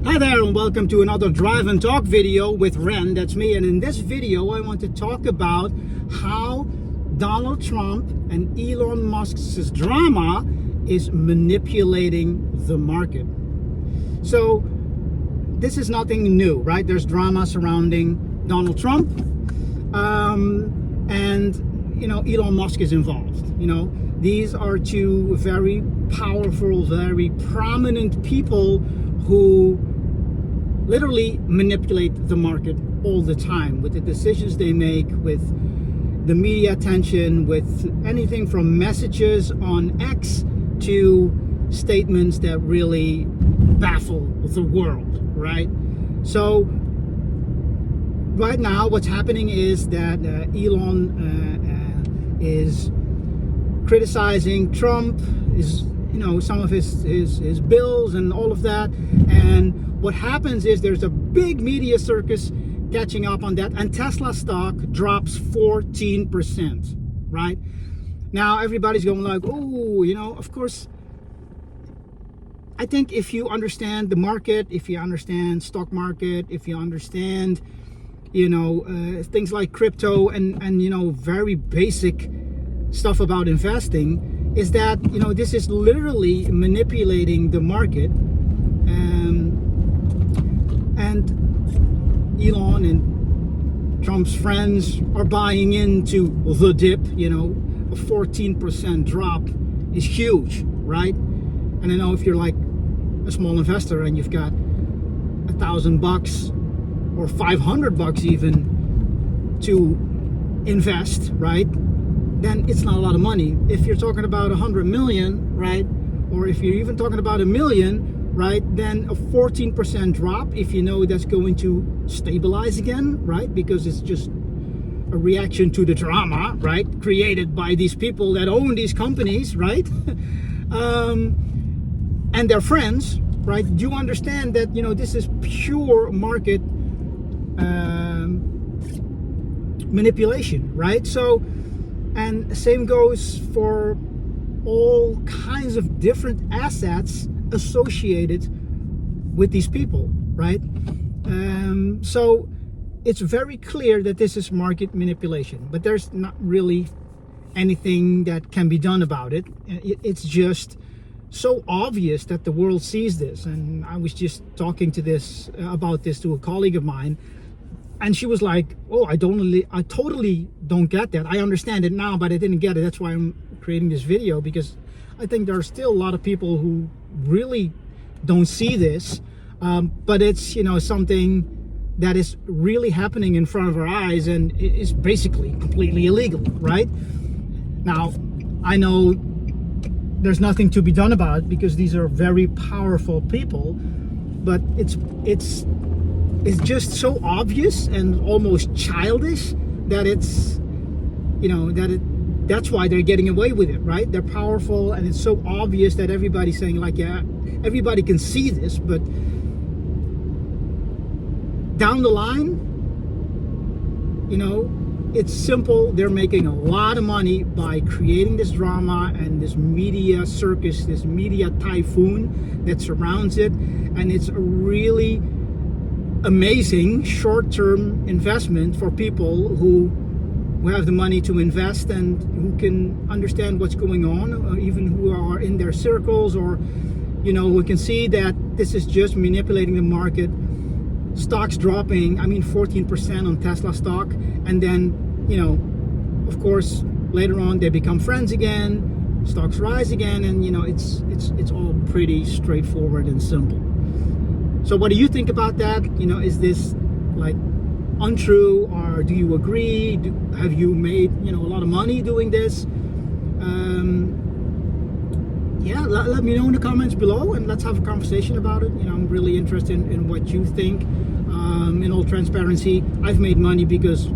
Hi there and welcome to another Drive and Talk video with Ren, that's me. And in this video I want to talk about how Donald Trump and Elon Musk's drama is manipulating the market. So this is nothing new, right? There's drama surrounding Donald Trump and Elon Musk is involved. These are two very powerful, very prominent people who literally manipulate the market all the time with the decisions they make, with the media attention, with anything from messages on X to statements that really baffle the world, right? So right now what's happening is that Elon is criticizing Trump, is some of his bills and all of that, and what happens is there's a big media circus catching up on that, and Tesla stock drops 14%, right? Now everybody's going like, oh, of course. I think if you understand the market, if you understand stock market, if you understand things like crypto and very basic stuff about investing, is that this is literally manipulating the market. And Elon and Trump's friends are buying into the dip. A 14% drop is huge, right? And I know if you're like a small investor and you've got $1,000 or $500 even to invest, right, then it's not a lot of money. If you're talking about 100 million, right, or if you're even talking about 1 million, right, then a 14% drop, if that's going to stabilize again, right, because it's just a reaction to the drama, right, created by these people that own these companies, right, and their friends, right? Do you understand that this is pure market manipulation, right? So, and same goes for all kinds of different assets associated with these people, right? So it's very clear that this is market manipulation, but there's not really anything that can be done about it. It's just so obvious that the world sees this. And I was just talking about this to a colleague of mine, and she was like, oh, I totally don't get that. I understand it now, but I didn't get it. That's why I'm creating this video, because I think there are still a lot of people who really don't see this, but it's something that is really happening in front of our eyes, and it is basically completely illegal, right? Now I know there's nothing to be done about it because these are very powerful people, but it's just so obvious and almost childish that it's that's why they're getting away with it, right? They're powerful, and it's so obvious that everybody's saying like, yeah, everybody can see this, but down the line, it's simple. They're making a lot of money by creating this drama and this media circus, this media typhoon that surrounds it, and it's a really amazing short-term investment for people who have the money to invest and who can understand what's going on, or even who are in their circles, or who can see that this is just manipulating the market. Stocks dropping, 14% on Tesla stock, and then of course later on they become friends again, stocks rise again, and it's all pretty straightforward and simple. So what do you think about that? Is this like untrue, or do you agree? Have you made a lot of money doing this? Yeah, let me know in the comments below, and let's have a conversation about it. I'm really interested in what you think. In all transparency, I've made money because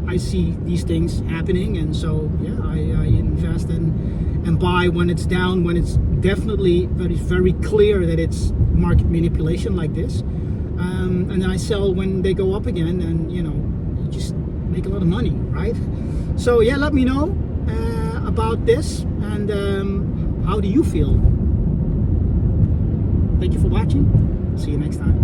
I see these things happening, and so yeah, I invest and buy when it's down, when it's definitely very clear that it's market manipulation like this. And then I sell when they go up again, and you just make a lot of money, right? So yeah, let me know about this, and how do you feel? Thank you for watching. See you next time.